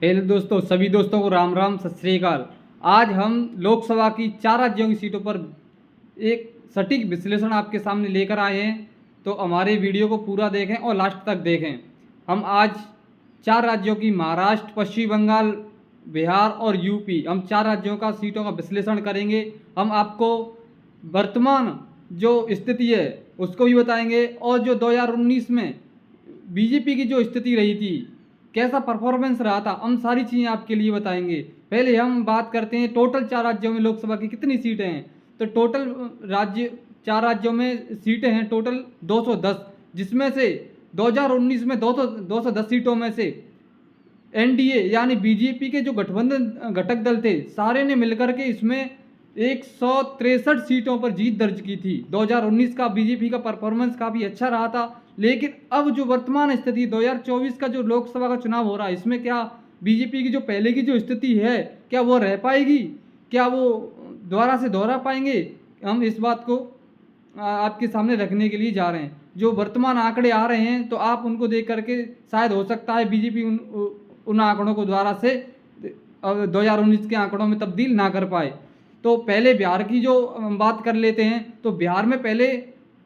पहले दोस्तों सभी दोस्तों को राम राम सत श्री अकाल। आज हम लोकसभा की 4 राज्यों की सीटों पर एक सटीक विश्लेषण आपके सामने लेकर आए हैं, तो हमारे वीडियो को पूरा देखें और लास्ट तक देखें। हम आज 4 राज्यों की महाराष्ट्र, पश्चिम बंगाल, बिहार और यूपी, हम 4 राज्यों का सीटों का विश्लेषण करेंगे। हम आपको वर्तमान जो स्थिति है उसको भी बताएंगे और जो 2019 में बीजेपी की जो स्थिति रही थी, कैसा परफॉर्मेंस रहा था, हम सारी चीज़ें आपके लिए बताएंगे। पहले हम बात करते हैं टोटल 4 राज्यों में लोकसभा की कितनी सीटें हैं। तो टोटल राज्य 4 राज्यों में सीटें हैं टोटल 210, जिसमें से 2019 में 210 सीटों में से एनडीए यानी बीजेपी के जो गठबंधन घटक दल थे सारे ने मिलकर के इसमें 163 सीटों पर जीत दर्ज की थी। 2019 का बीजेपी का परफॉर्मेंस काफ़ी अच्छा रहा था, लेकिन अब जो वर्तमान स्थिति 2024 का जो लोकसभा का चुनाव हो रहा है, इसमें क्या बीजेपी की जो पहले की जो स्थिति है क्या वो रह पाएगी, क्या वो दोबारा से दोहरा पाएंगे। हम इस बात को आपके सामने रखने के लिए जा रहे हैं। जो वर्तमान आंकड़े आ रहे हैं तो आप उनको देख करके शायद हो सकता है बीजेपी उन आंकड़ों को दोबारा से 2019 के आंकड़ों में तब्दील ना कर पाए। तो पहले बिहार की जो बात कर लेते हैं, तो बिहार में पहले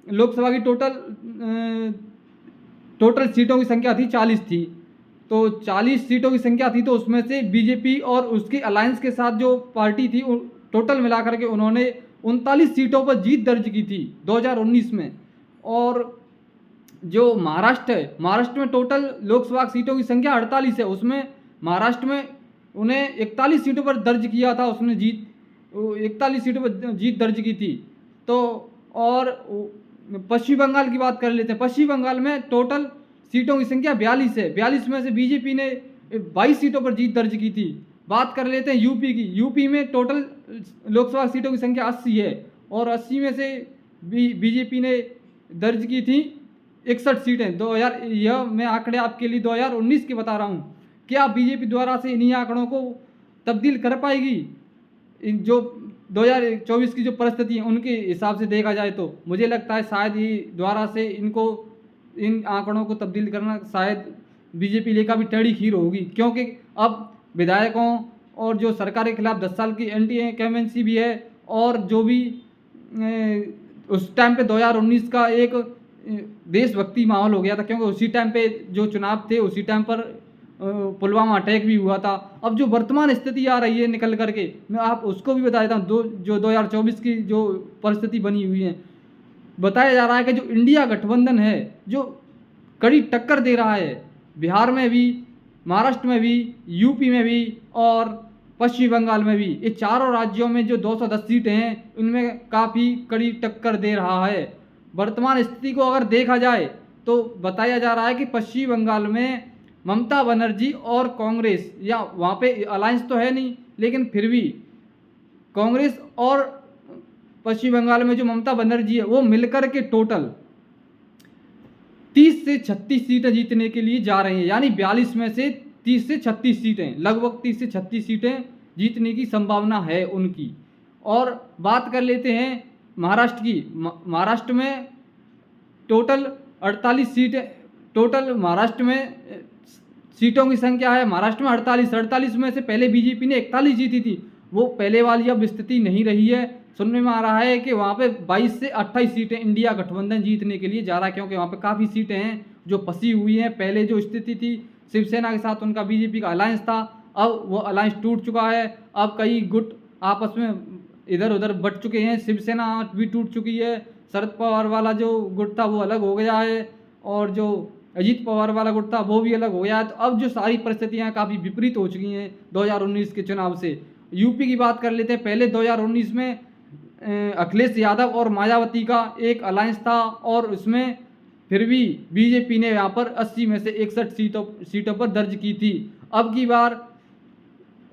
लोकसभा की टोटल सीटों की संख्या थी 40 थी। तो 40 सीटों की संख्या थी, तो उसमें से बीजेपी और उसकी अलायंस के साथ जो पार्टी थी टोटल मिलाकर के उन्होंने 39 सीटों पर जीत दर्ज की थी 2019 में। और जो महाराष्ट्र है, महाराष्ट्र में टोटल लोकसभा सीटों की संख्या 48 है, उसमें महाराष्ट्र में उन्हें 41 सीटों पर दर्ज किया था, उसने 41 सीटों पर जीत दर्ज की थी। तो और पश्चिम बंगाल की बात कर लेते हैं। पश्चिम बंगाल में टोटल सीटों की संख्या 42 है, 42 में से बीजेपी ने 22 सीटों पर जीत दर्ज की थी। बात कर लेते हैं यूपी की। यूपी में टोटल लोकसभा सीटों की संख्या 80 है और 80 में से बीजेपी ने दर्ज की थी 61 सीटें। 2000 यह मैं आंकड़े आपके लिए 2019 के बता रहा हूँ। क्या बीजेपी द्वारा से इन्हीं आंकड़ों को तब्दील कर पाएगी? इन जो 2024 की जो परिस्थिति है उनके हिसाब से देखा जाए तो मुझे लगता है शायद ही द्वारा से इनको इन आंकड़ों को तब्दील करना शायद बीजेपी लिए का भी टेढ़ी खीर होगी, क्योंकि अब विधायकों और जो सरकार के खिलाफ 10 साल की एंटी इंकम्बेंसी भी है। और जो भी उस टाइम पे 2019 का एक देशभक्ति माहौल हो गया था, क्योंकि उसी टाइम पे जो चुनाव थे उसी टाइम पर पुलवामा अटैक भी हुआ था। अब जो वर्तमान स्थिति आ रही है निकल करके, मैं आप उसको भी बता देता हूँ। जो 2024 की जो परिस्थिति बनी हुई है, बताया जा रहा है कि जो इंडिया गठबंधन है जो कड़ी टक्कर दे रहा है, बिहार में भी, महाराष्ट्र में भी, यूपी में भी और पश्चिम बंगाल में भी, ये चारों राज्यों में जो 210 सीटें हैं उनमें काफ़ी कड़ी टक्कर दे रहा है। वर्तमान स्थिति को अगर देखा जाए तो बताया जा रहा है कि पश्चिम बंगाल में ममता बनर्जी और कांग्रेस, या वहाँ पे अलायंस तो है नहीं, लेकिन फिर भी कांग्रेस और पश्चिम बंगाल में जो ममता बनर्जी है वो मिलकर के टोटल 30 से 36 सीटें जीतने के लिए जा रही हैं। यानी 42 में से 30 से 36 सीटें, लगभग 30 से 36 सीटें जीतने की संभावना है उनकी। और बात कर लेते हैं महाराष्ट्र की। महाराष्ट्र में टोटल 48 सीटें, टोटल महाराष्ट्र में सीटों की संख्या है महाराष्ट्र में 48 में से पहले बीजेपी ने 41 जीती थी। वो पहले वाली अब स्थिति नहीं रही है। सुनने में आ रहा है कि वहाँ पे 22 से 28 सीटें इंडिया गठबंधन जीतने के लिए जा रहा है, क्योंकि वहाँ पे काफ़ी सीटें हैं जो फंसी हुई हैं। पहले जो स्थिति थी शिवसेना के साथ उनका बीजेपी का अलायंस था, अब वो अलायंस टूट चुका है। अब कई गुट आपस में इधर उधर बट चुके हैं, शिवसेना भी टूट चुकी है, शरद पवार वाला जो गुट था वो अलग हो गया है और जो अजीत पवार वाला गुट था वो भी अलग हो गया है। तो अब जो सारी परिस्थितियाँ काफ़ी विपरीत हो चुकी हैं 2019 के चुनाव से। यूपी की बात कर लेते हैं। पहले 2019 में अखिलेश यादव और मायावती का एक अलायंस था और उसमें फिर भी बीजेपी ने यहाँ पर 80 में से 61 सीटों पर दर्ज की थी। अब की बार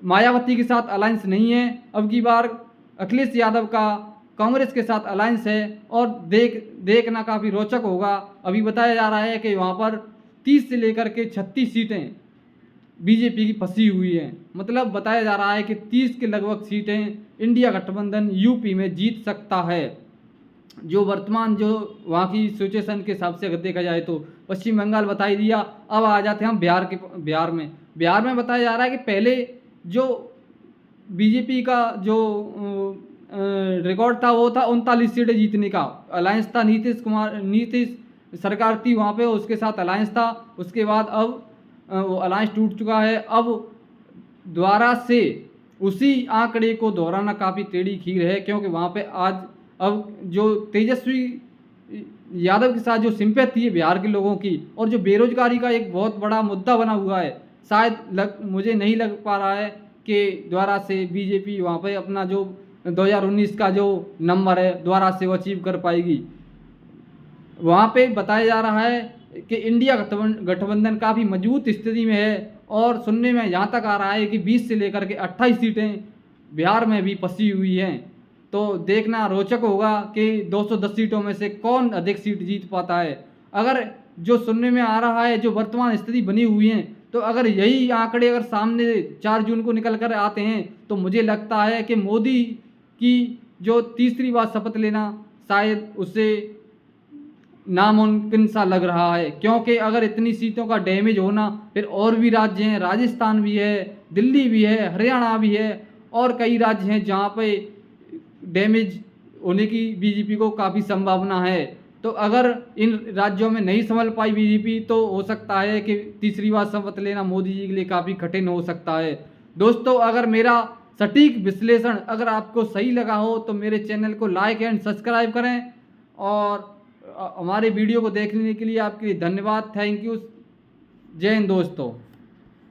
मायावती के साथ अलायंस नहीं है, अब की बार अखिलेश यादव का कांग्रेस के साथ अलायंस है और देखना काफ़ी रोचक होगा। अभी बताया जा रहा है कि वहाँ पर 30 से लेकर के 36 सीटें बीजेपी की फंसी हुई हैं। मतलब बताया जा रहा है कि 30 के लगभग सीटें इंडिया गठबंधन यूपी में जीत सकता है। जो वर्तमान जो वहाँ की सिचुएशन के हिसाब से अगर देखा जाए तो पश्चिम बंगाल बता ही दिया। अब आ जाते हैं हम बिहार में। बिहार में बताया जा रहा है कि पहले जो बीजेपी का जो रिकॉर्ड था वो था 39 सीटें जीतने का। अलायंस था, नीतीश सरकार थी वहाँ पे, उसके साथ अलायंस था। उसके बाद अब वो अलायंस टूट चुका है। अब दोबारा से उसी आंकड़े को दोहराना काफ़ी टेढ़ी खीर है, क्योंकि वहाँ पे आज अब जो तेजस्वी यादव के साथ जो सिंपैथी है बिहार के लोगों की, और जो बेरोजगारी का एक बहुत बड़ा मुद्दा बना हुआ है, शायद मुझे नहीं लग पा रहा है कि दोबारा से बीजेपी वहाँ पे अपना जो 2019 का जो नंबर है दोबारा से वो अचीव कर पाएगी। वहाँ पे बताया जा रहा है कि इंडिया गठबंधन काफ़ी मजबूत स्थिति में है, और सुनने में यहाँ तक आ रहा है कि 20 से लेकर के 28 सीटें बिहार में भी फंसी हुई हैं। तो देखना रोचक होगा कि 210 सीटों में से कौन अधिक सीट जीत पाता है। अगर जो सुनने में आ रहा है, जो वर्तमान स्थिति बनी हुई है, तो अगर यही आंकड़े अगर सामने 4 जून को निकल कर आते हैं, तो मुझे लगता है कि मोदी की जो तीसरी बार शपथ लेना शायद उसे नामुमकिन सा लग रहा है। क्योंकि अगर इतनी सीटों का डैमेज होना, फिर और भी राज्य हैं, राजस्थान भी है, दिल्ली भी है, हरियाणा भी है, और कई राज्य हैं जहाँ पे डैमेज होने की बीजेपी को काफ़ी संभावना है। तो अगर इन राज्यों में नहीं संभल पाई बीजेपी, तो हो सकता है कि तीसरी बार शपथ लेना मोदी जी के लिए काफ़ी कठिन हो सकता है। दोस्तों, अगर मेरा सटीक विश्लेषण अगर आपको सही लगा हो तो मेरे चैनल को लाइक एंड सब्सक्राइब करें, और हमारे वीडियो को देखने के लिए आपके लिए धन्यवाद। Thank you. जय हिंद दोस्तों।